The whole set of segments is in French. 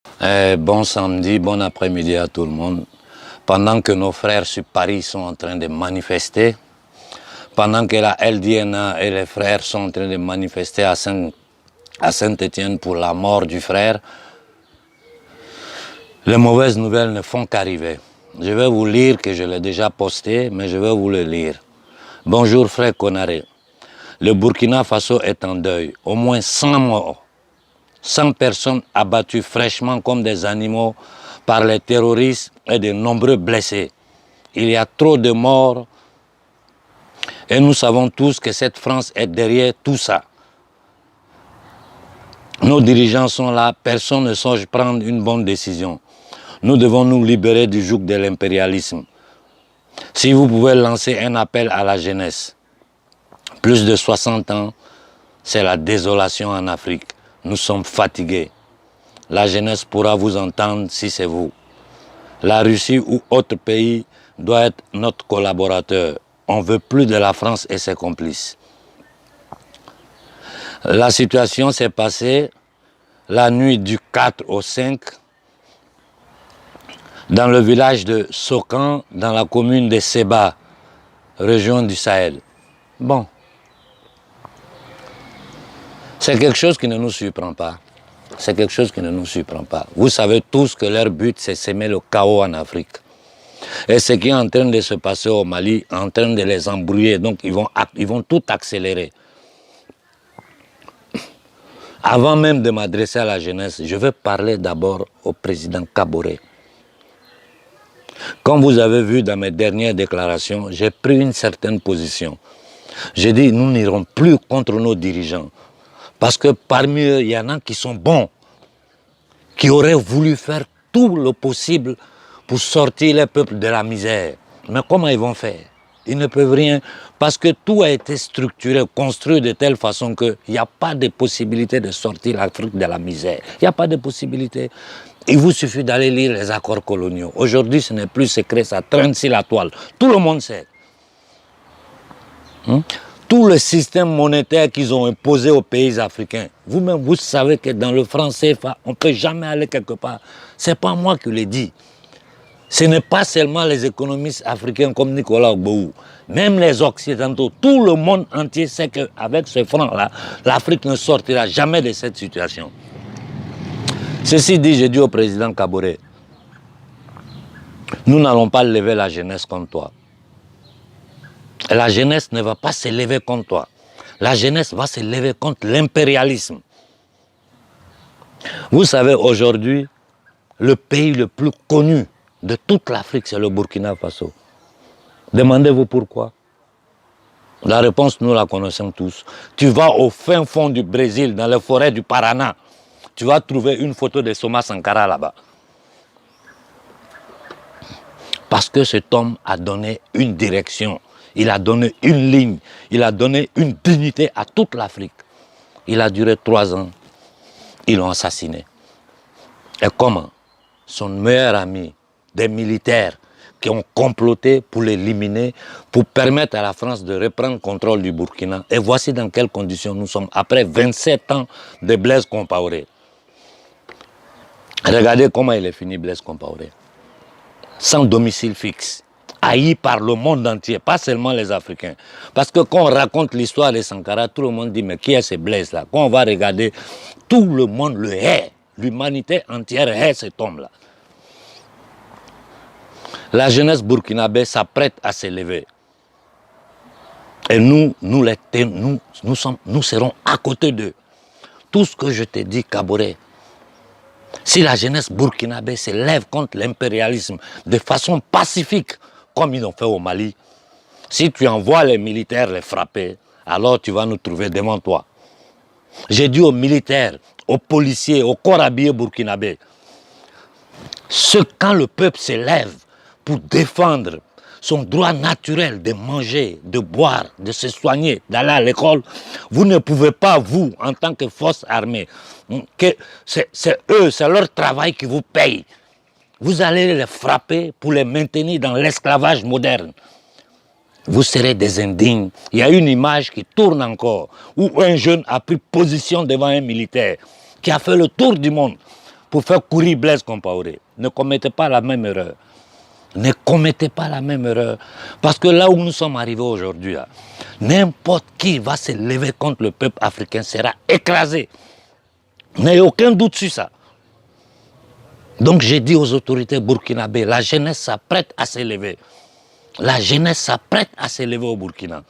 Bon samedi, bon après-midi à tout le monde. Pendant que nos frères sur Paris sont en train de manifester, pendant que la LDNA et les frères sont en train de manifester à Saint-Étienne pour la mort du frère, les mauvaises nouvelles ne font qu'arriver. Je vais vous lire, que je l'ai déjà posté, mais je vais vous le lire. Bonjour frère Konaré. Le Burkina Faso est en deuil. Au moins 100 morts. 100 personnes abattues fraîchement comme des animaux par les terroristes et de nombreux blessés. Il y a trop de morts et nous savons tous que cette France est derrière tout ça. Nos dirigeants sont là, personne ne songe prendre une bonne décision. Nous devons nous libérer du joug de l'impérialisme. Si vous pouvez lancer un appel à la jeunesse, plus de 60 ans, c'est la désolation en Afrique. Nous sommes fatigués. La jeunesse pourra vous entendre si c'est vous. La Russie ou autre pays doit être notre collaborateur. On ne veut plus de la France et ses complices. La situation s'est passée la nuit du 4 au 5 dans le village de Sokan, dans la commune de Seba, région du Sahel. Bon, c'est quelque chose qui ne nous surprend pas. C'est quelque chose qui ne nous surprend pas. Vous savez tous que leur but, c'est semer le chaos en Afrique. Et ce qui est en train de se passer au Mali, en train de les embrouiller, donc ils vont tout accélérer. Avant même de m'adresser à la jeunesse, je veux parler d'abord au président Kaboré. Comme vous avez vu dans mes dernières déclarations, j'ai pris une certaine position. J'ai dit, nous n'irons plus contre nos dirigeants. Parce que parmi eux, il y en a qui sont bons, qui auraient voulu faire tout le possible pour sortir les peuples de la misère. Mais comment ils vont faire? Ils ne peuvent rien, parce que tout a été structuré, construit de telle façon qu'il n'y a pas de possibilité de sortir l'Afrique de la misère. Il n'y a pas de possibilité. Il vous suffit d'aller lire les accords coloniaux. Aujourd'hui, ce n'est plus secret, ça traîne sur la toile. Tout le monde sait. Tout le système monétaire qu'ils ont imposé aux pays africains. Vous-même, vous savez que dans le franc CFA, on ne peut jamais aller quelque part. Ce n'est pas moi qui l'ai dit. Ce n'est pas seulement les économistes africains comme Nicolas Ogbou. Même les Occidentaux, tout le monde entier sait qu'avec ce franc-là, l'Afrique ne sortira jamais de cette situation. Ceci dit, j'ai dit au président Kaboré, nous n'allons pas lever la jeunesse contre toi. La jeunesse ne va pas se lever contre toi. La jeunesse va se lever contre l'impérialisme. Vous savez, aujourd'hui, le pays le plus connu de toute l'Afrique, c'est le Burkina Faso. Demandez-vous pourquoi. La réponse, nous la connaissons tous. Tu vas au fin fond du Brésil, dans les forêts du Paraná, tu vas trouver une photo de Thomas Sankara là-bas. Parce que cet homme a donné une direction, il a donné une ligne, il a donné une dignité à toute l'Afrique. Il a duré 3 ans, ils l'ont assassiné. Et comment? Son meilleur ami, des militaires qui ont comploté pour l'éliminer, pour permettre à la France de reprendre le contrôle du Burkina. Et voici dans quelles conditions nous sommes, après 27 ans de Blaise Compaoré. Regardez comment il est fini, Blaise Compaoré. Sans domicile fixe, haï par le monde entier, pas seulement les Africains. Parce que quand on raconte l'histoire de Sankara, tout le monde dit, mais qui est ce Blaise là? Quand on va regarder, tout le monde le hait. L'humanité entière hait cet homme-là. La jeunesse burkinabé s'apprête à se lever. Et nous serons à côté d'eux. Tout ce que je te dis, Kaboré, si la jeunesse burkinabé se lève contre l'impérialisme de façon pacifique, comme ils l'ont fait au Mali, si tu envoies les militaires les frapper, alors tu vas nous trouver devant toi. J'ai dit aux militaires, aux policiers, aux corps habillés burkinabés, quand le peuple se lève pour défendre son droit naturel de manger, de boire, de se soigner, d'aller à l'école, vous ne pouvez pas, vous, en tant que force armée, que c'est eux, c'est leur travail qui vous paye. Vous allez les frapper pour les maintenir dans l'esclavage moderne. Vous serez des indignes. Il y a une image qui tourne encore, où un jeune a pris position devant un militaire, qui a fait le tour du monde, pour faire courir Blaise Compaoré. Ne commettez pas la même erreur. Ne commettez pas la même erreur. Parce que là où nous sommes arrivés aujourd'hui, n'importe qui va se lever contre le peuple africain sera écrasé. N'ayez aucun doute sur ça. Donc j'ai dit aux autorités burkinabées, la jeunesse s'apprête à s'élever. La jeunesse s'apprête à s'élever au Burkina.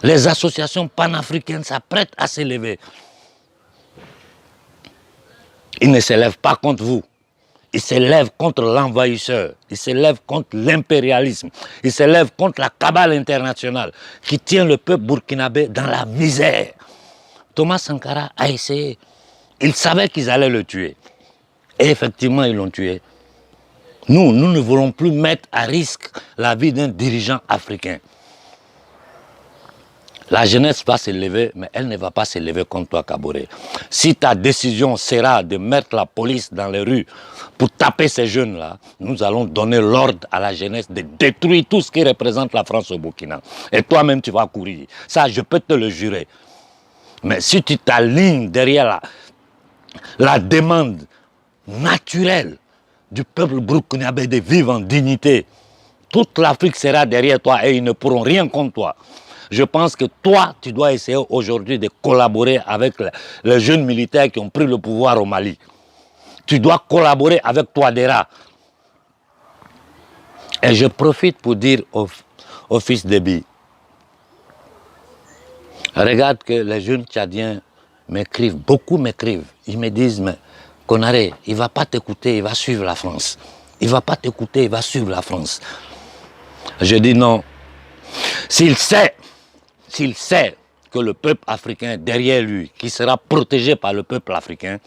Les associations panafricaines s'apprêtent à s'élever. Ils ne s'élèvent pas contre vous. Ils s'élèvent contre l'envahisseur. Ils s'élèvent contre l'impérialisme. Ils s'élèvent contre la cabale internationale qui tient le peuple burkinabé dans la misère. Thomas Sankara a essayé. Il savait qu'ils allaient le tuer. Et effectivement, ils l'ont tué. Nous ne voulons plus mettre à risque la vie d'un dirigeant africain. La jeunesse va s'élever, mais elle ne va pas s'élever contre toi, Kaboré. Si ta décision sera de mettre la police dans les rues pour taper ces jeunes-là, nous allons donner l'ordre à la jeunesse de détruire tout ce qui représente la France au Burkina. Et toi-même, tu vas courir. Ça, je peux te le jurer. Mais si tu t'alignes derrière la demande naturelle du peuple burkinabé de vivre en dignité, toute l'Afrique sera derrière toi et ils ne pourront rien contre toi. Je pense que toi, tu dois essayer aujourd'hui de collaborer avec les jeunes militaires qui ont pris le pouvoir au Mali. Tu dois collaborer avec Touadéra. Et je profite pour dire au fils Déby, regarde que les jeunes Tchadiens m'écrivent, beaucoup m'écrivent. Ils me disent, mais Konaré, il ne va pas t'écouter, il va suivre la France. Il ne va pas t'écouter, il va suivre la France. Je dis non. S'il sait que le peuple africain est derrière lui, qui sera protégé par le peuple africain,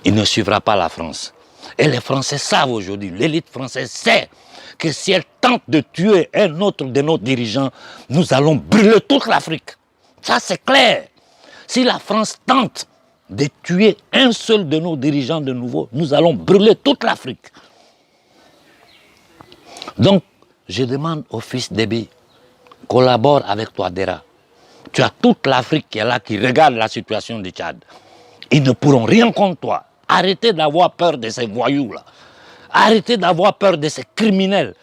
il ne suivra pas la France. Et les Français savent aujourd'hui, l'élite française sait que si elle tente de tuer un autre de nos dirigeants, nous allons brûler toute l'Afrique. Ça c'est clair. Si la France tente de tuer un seul de nos dirigeants de nouveau, nous allons brûler toute l'Afrique. Donc, je demande au fils Déby, collabore avec Touadéra. Tu as toute l'Afrique qui est là, qui regarde la situation du Tchad. Ils ne pourront rien contre toi. Arrêtez d'avoir peur de ces voyous-là. Arrêtez d'avoir peur de ces criminels.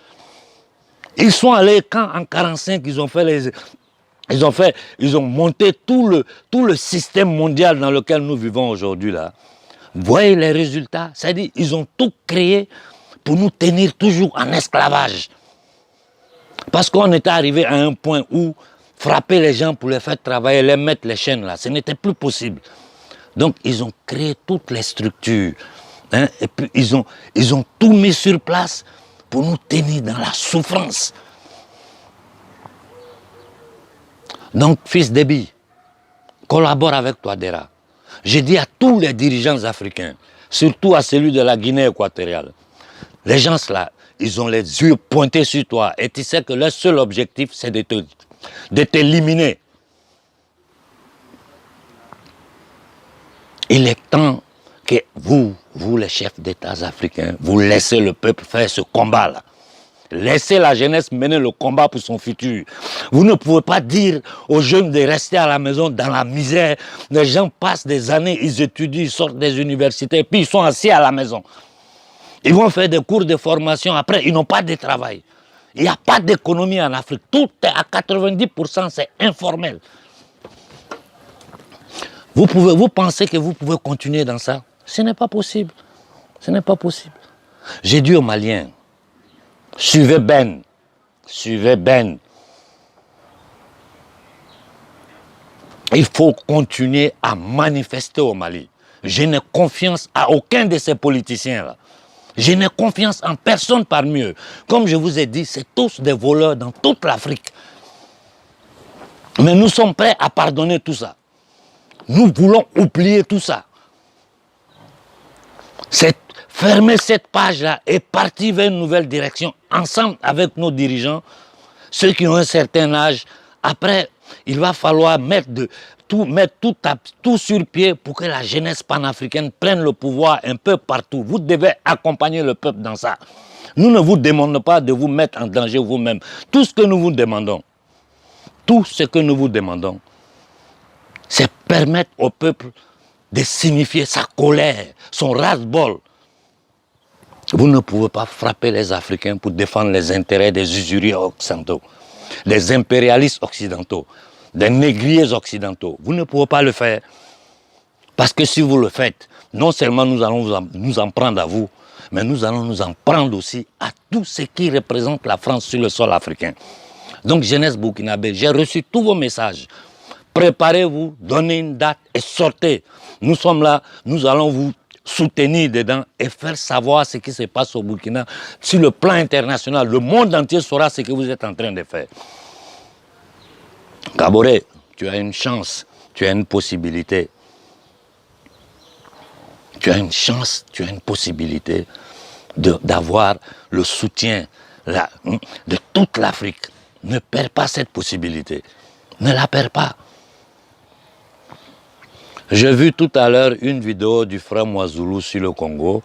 Ils sont allés quand en 1945, ils ont monté tout le système mondial dans lequel nous vivons aujourd'hui là. Voyez les résultats. C'est-à-dire ils ont tout créé pour nous tenir toujours en esclavage. Parce qu'on était arrivé à un point où frapper les gens pour les faire travailler, les mettre les chaînes là, ce n'était plus possible. Donc ils ont créé toutes les structures. Hein, et puis ils ont tout mis sur place pour nous tenir dans la souffrance. Donc fils Déby, collabore avec Touadéra. J'ai dit à tous les dirigeants africains, surtout à celui de la Guinée équatoriale, les gens là, ils ont les yeux pointés sur toi et tu sais que leur seul objectif c'est de t'éliminer. Il est temps que vous les chefs d'État africains, vous laissez le peuple faire ce combat-là. Laissez la jeunesse mener le combat pour son futur. Vous ne pouvez pas dire aux jeunes de rester à la maison dans la misère. Les gens passent des années, ils étudient, ils sortent des universités, puis ils sont assis à la maison. Ils vont faire des cours de formation, après ils n'ont pas de travail. Il n'y a pas d'économie en Afrique. Tout est à 90%, c'est informel. Vous pensez que vous pouvez continuer dans ça? Ce n'est pas possible. Ce n'est pas possible. J'ai dit aux Maliens, suivez Ben. Suivez Ben. Il faut continuer à manifester au Mali. Je n'ai confiance à aucun de ces politiciens-là. Je n'ai confiance en personne parmi eux. Comme je vous ai dit, c'est tous des voleurs dans toute l'Afrique. Mais nous sommes prêts à pardonner tout ça. Nous voulons oublier tout ça. Fermer cette page-là et partir vers une nouvelle direction, ensemble avec nos dirigeants, ceux qui ont un certain âge. Après, il va falloir mettre tout sur pied pour que la jeunesse panafricaine prenne le pouvoir un peu partout. Vous devez accompagner le peuple dans ça. Nous ne vous demandons pas de vous mettre en danger vous-même. Tout ce que nous vous demandons, c'est permettre au peuple de signifier sa colère, son ras-le-bol. Vous ne pouvez pas frapper les Africains pour défendre les intérêts des usuriers occidentaux, des impérialistes occidentaux, des négriers occidentaux. Vous ne pouvez pas le faire. Parce que si vous le faites, non seulement nous allons nous en prendre à vous, mais nous allons nous en prendre aussi à tout ce qui représente la France sur le sol africain. Donc, jeunesse burkinabé, j'ai reçu tous vos messages. Préparez-vous, donnez une date et sortez. Nous sommes là, nous allons vous soutenir dedans et faire savoir ce qui se passe au Burkina. Sur le plan international, le monde entier saura ce que vous êtes en train de faire. Kaboré, tu as une chance, tu as une possibilité. Tu as une chance, tu as une possibilité d'avoir le soutien de toute l'Afrique. Ne perds pas cette possibilité. Ne la perds pas. J'ai vu tout à l'heure une vidéo du frère Mwazoulou sur le Congo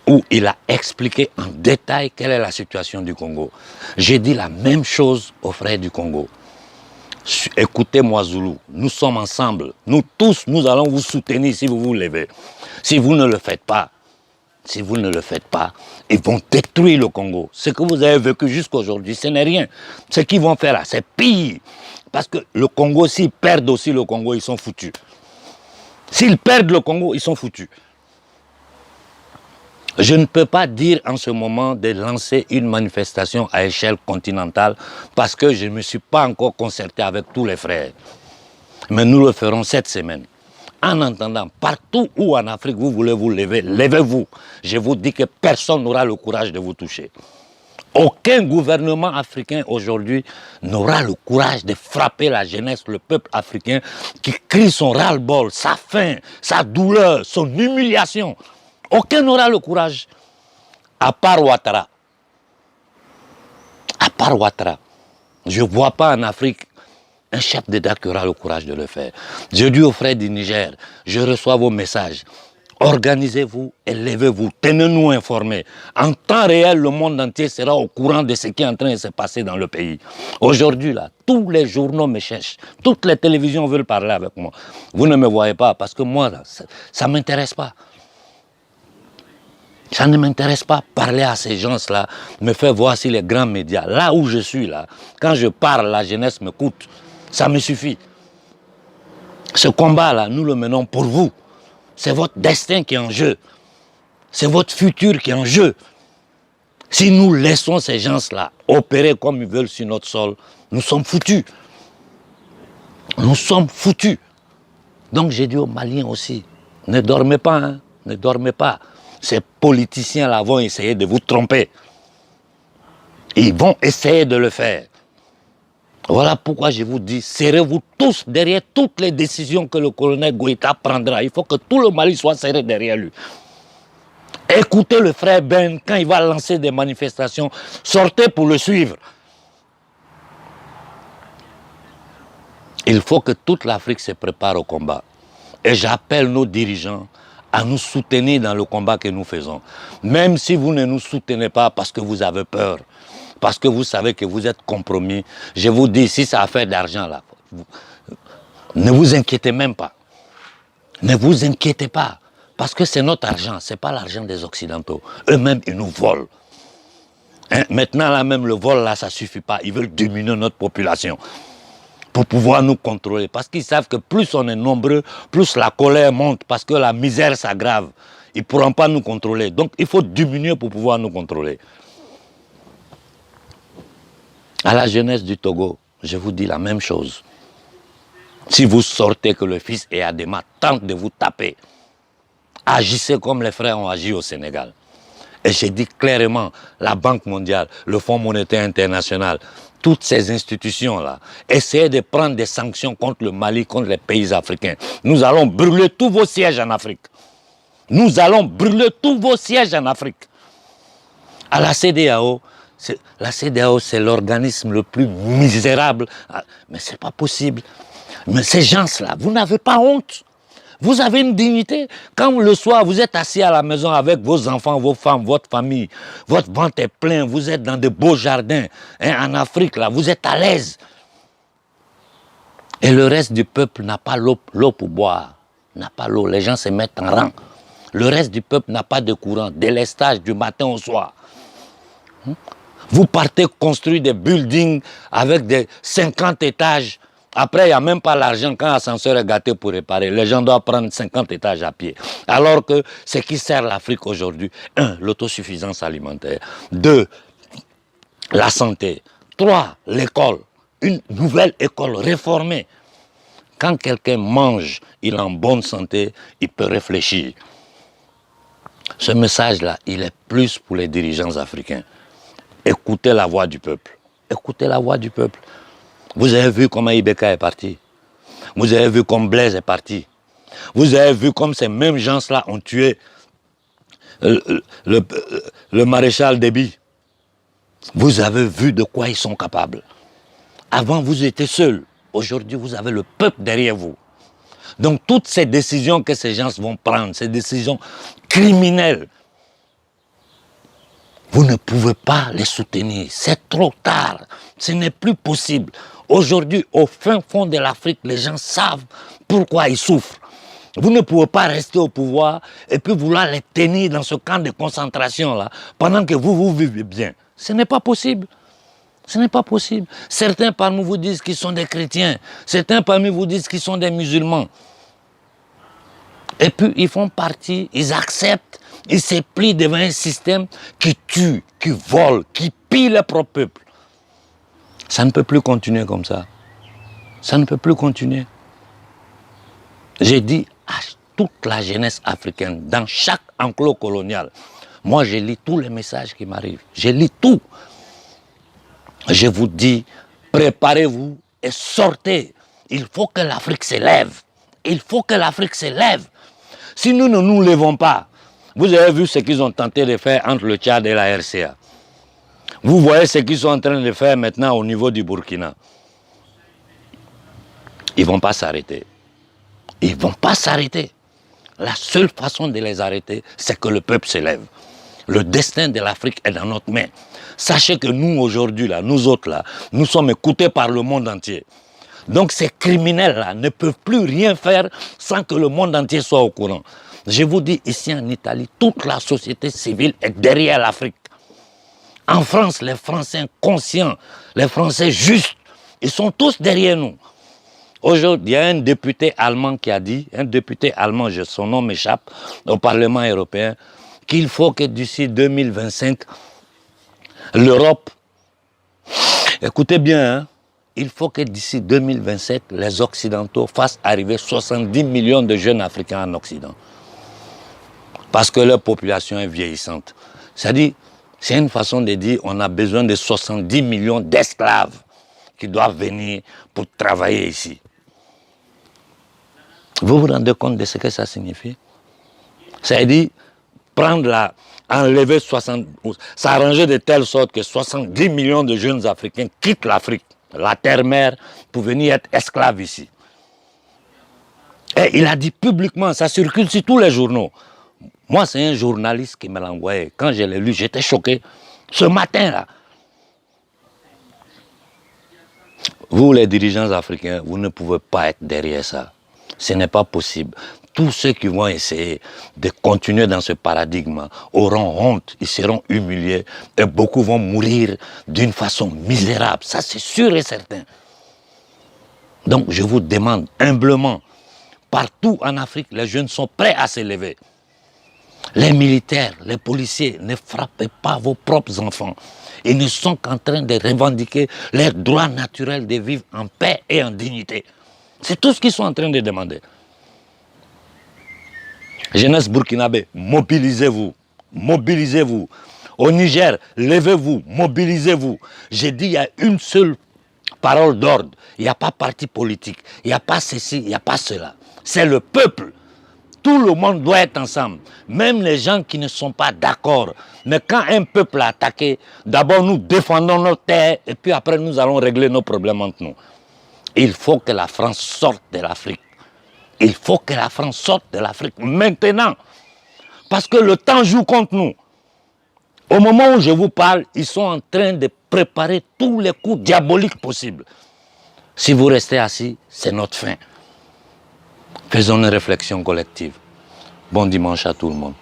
où il a expliqué en détail quelle est la situation du Congo. J'ai dit la même chose aux frères du Congo. Écoutez Mwazoulou, nous sommes ensemble. Nous tous, nous allons vous soutenir si vous vous levez. Si vous ne le faites pas, ils vont détruire le Congo. Ce que vous avez vécu jusqu'aujourd'hui, ce n'est rien. Ce qu'ils vont faire là, c'est pire. Parce que le Congo, s'ils perdent aussi le Congo, ils sont foutus. S'ils perdent le Congo, ils sont foutus. Je ne peux pas dire en ce moment de lancer une manifestation à échelle continentale parce que je ne me suis pas encore concerté avec tous les frères. Mais nous le ferons cette semaine. En entendant, partout où en Afrique vous voulez vous lever, levez-vous. Je vous dis que personne n'aura le courage de vous toucher. Aucun gouvernement africain aujourd'hui n'aura le courage de frapper la jeunesse, le peuple africain qui crie son ras-le-bol, sa faim, sa douleur, son humiliation. Aucun n'aura le courage, à part Ouattara. À part Ouattara. Je ne vois pas en Afrique un chef d'État qui aura le courage de le faire. Je dis aux frères du Niger, je reçois vos messages. Organisez-vous et levez-vous, tenez-nous informés. En temps réel, le monde entier sera au courant de ce qui est en train de se passer dans le pays. Aujourd'hui, là, tous les journaux me cherchent, toutes les télévisions veulent parler avec moi. Vous ne me voyez pas parce que moi, là, ça ne m'intéresse pas. Ça ne m'intéresse pas. Parler à ces gens-là, me faire voir si les grands médias, là où je suis, là, quand je parle, la jeunesse m'écoute. Ça me suffit. Ce combat-là, nous le menons pour vous. C'est votre destin qui est en jeu. C'est votre futur qui est en jeu. Si nous laissons ces gens-là opérer comme ils veulent sur notre sol, nous sommes foutus. Nous sommes foutus. Donc j'ai dit aux Maliens aussi, ne dormez pas, hein, ne dormez pas. Ces politiciens-là vont essayer de vous tromper. Ils vont essayer de le faire. Voilà pourquoi je vous dis, serrez-vous tous derrière toutes les décisions que le colonel Goïta prendra. Il faut que tout le Mali soit serré derrière lui. Écoutez le frère Ben, quand il va lancer des manifestations, sortez pour le suivre. Il faut que toute l'Afrique se prépare au combat. Et j'appelle nos dirigeants à nous soutenir dans le combat que nous faisons. Même si vous ne nous soutenez pas parce que vous avez peur, parce que vous savez que vous êtes compromis, je vous dis, si ça a affaire d'argent là, ne vous inquiétez même pas. Ne vous inquiétez pas. Parce que c'est notre argent, ce n'est pas l'argent des Occidentaux. Eux-mêmes, ils nous volent. Hein? Maintenant, là même, le vol, là, ça ne suffit pas. Ils veulent diminuer notre population pour pouvoir nous contrôler. Parce qu'ils savent que plus on est nombreux, plus la colère monte, parce que la misère s'aggrave. Ils ne pourront pas nous contrôler. Donc, il faut diminuer pour pouvoir nous contrôler. À la jeunesse du Togo, je vous dis la même chose. Si vous sortez que le fils Eyadema tente de vous taper, agissez comme les frères ont agi au Sénégal. Et j'ai dit clairement, la Banque mondiale, le Fonds monétaire international, toutes ces institutions-là, essayez de prendre des sanctions contre le Mali, contre les pays africains. Nous allons brûler tous vos sièges en Afrique. Nous allons brûler tous vos sièges en Afrique. À la CEDEAO, c'est l'organisme le plus misérable. Mais ce n'est pas possible. Mais ces gens-là, vous n'avez pas honte. Vous avez une dignité. Quand le soir, vous êtes assis à la maison avec vos enfants, vos femmes, votre famille, votre ventre est plein, vous êtes dans de beaux jardins. Hein, en Afrique, là, vous êtes à l'aise. Et le reste du peuple n'a pas l'eau pour boire. n'a pas l'eau. Les gens se mettent en rang. Le reste du peuple n'a pas de courant. Délestage du matin au soir. Vous partez construire des buildings avec des 50 étages. Après, il n'y a même pas l'argent quand l'ascenseur est gâté pour réparer. Les gens doivent prendre 50 étages à pied. Alors que ce qui sert l'Afrique aujourd'hui, 1, l'autosuffisance alimentaire. 2, la santé. 3, l'école. Une nouvelle école réformée. Quand quelqu'un mange, il est en bonne santé, il peut réfléchir. Ce message-là, il est plus pour les dirigeants africains. Écoutez la voix du peuple. Écoutez la voix du peuple. Vous avez vu comment Ibeka est parti. Vous avez vu comme Blaise est parti. Vous avez vu comme ces mêmes gens-là ont tué le maréchal Déby. Vous avez vu de quoi ils sont capables. Avant, vous étiez seuls. Aujourd'hui, vous avez le peuple derrière vous. Donc, toutes ces décisions que ces gens vont prendre, ces décisions criminelles, vous ne pouvez pas les soutenir. C'est trop tard. Ce n'est plus possible. Aujourd'hui, au fin fond de l'Afrique, les gens savent pourquoi ils souffrent. Vous ne pouvez pas rester au pouvoir et puis vouloir les tenir dans ce camp de concentration-là pendant que vous vivez bien. Ce n'est pas possible. Ce n'est pas possible. Certains parmi vous disent qu'ils sont des chrétiens. Certains parmi vous disent qu'ils sont des musulmans. Et puis, ils font partie, ils acceptent, ils se plient devant un système qui tue, qui vole, qui pille le propre peuple. Ça ne peut plus continuer comme ça. Ça ne peut plus continuer. J'ai dit à toute la jeunesse africaine, dans chaque enclos colonial, moi je lis tous les messages qui m'arrivent. Je lis tout. Je vous dis, préparez-vous et sortez. Il faut que l'Afrique s'élève. Il faut que l'Afrique s'élève. Si nous ne nous levons pas, vous avez vu ce qu'ils ont tenté de faire entre le Tchad et la RCA. Vous voyez ce qu'ils sont en train de faire maintenant au niveau du Burkina. Ils ne vont pas s'arrêter. Ils ne vont pas s'arrêter. La seule façon de les arrêter, c'est que le peuple s'élève. Le destin de l'Afrique est dans notre main. Sachez que nous, aujourd'hui, là, nous autres, là, nous sommes écoutés par le monde entier. Donc ces criminels-là ne peuvent plus rien faire sans que le monde entier soit au courant. Je vous dis, ici en Italie, toute la société civile est derrière l'Afrique. En France, les Français conscients, les Français justes, ils sont tous derrière nous. Aujourd'hui, il y a un député allemand qui a dit, un député allemand, son nom m'échappe, au Parlement européen, qu'il faut que d'ici 2025, l'Europe, écoutez bien, hein, il faut que d'ici 2027, les Occidentaux fassent arriver 70 millions de jeunes Africains en Occident. Parce que leur population est vieillissante. C'est-à-dire, c'est une façon de dire on a besoin de 70 millions d'esclaves qui doivent venir pour travailler ici. Vous vous rendez compte de ce que ça signifie? C'est-à-dire, enlever 60, s'arranger de telle sorte que 70 millions de jeunes Africains quittent l'Afrique, la terre-mère, pour venir être esclaves ici. Et il a dit publiquement, ça circule sur tous les journaux. Moi, c'est un journaliste qui me l'a envoyé. Quand je l'ai lu, j'étais choqué. Ce matin-là. Vous, les dirigeants africains, vous ne pouvez pas être derrière ça. Ce n'est pas possible. Tous ceux qui vont essayer de continuer dans ce paradigme auront honte, ils seront humiliés et beaucoup vont mourir d'une façon misérable. Ça, c'est sûr et certain. Donc, je vous demande humblement, partout en Afrique, les jeunes sont prêts à s'élever. Les militaires, les policiers, ne frappez pas vos propres enfants. Ils ne sont qu'en train de revendiquer leur droit naturel de vivre en paix et en dignité. C'est tout ce qu'ils sont en train de demander. Jeunesse burkinabé, mobilisez-vous. Mobilisez-vous. Au Niger, levez-vous, mobilisez-vous. J'ai dit, il y a une seule parole d'ordre. Il n'y a pas parti politique. Il n'y a pas ceci, il n'y a pas cela. C'est le peuple. Tout le monde doit être ensemble. Même les gens qui ne sont pas d'accord. Mais quand un peuple est attaqué, d'abord nous défendons nos terres et puis après nous allons régler nos problèmes entre nous. Il faut que la France sorte de l'Afrique. Il faut que la France sorte de l'Afrique maintenant. Parce que le temps joue contre nous. Au moment où je vous parle, ils sont en train de préparer tous les coups diaboliques possibles. Si vous restez assis, c'est notre fin. Faisons une réflexion collective. Bon dimanche à tout le monde.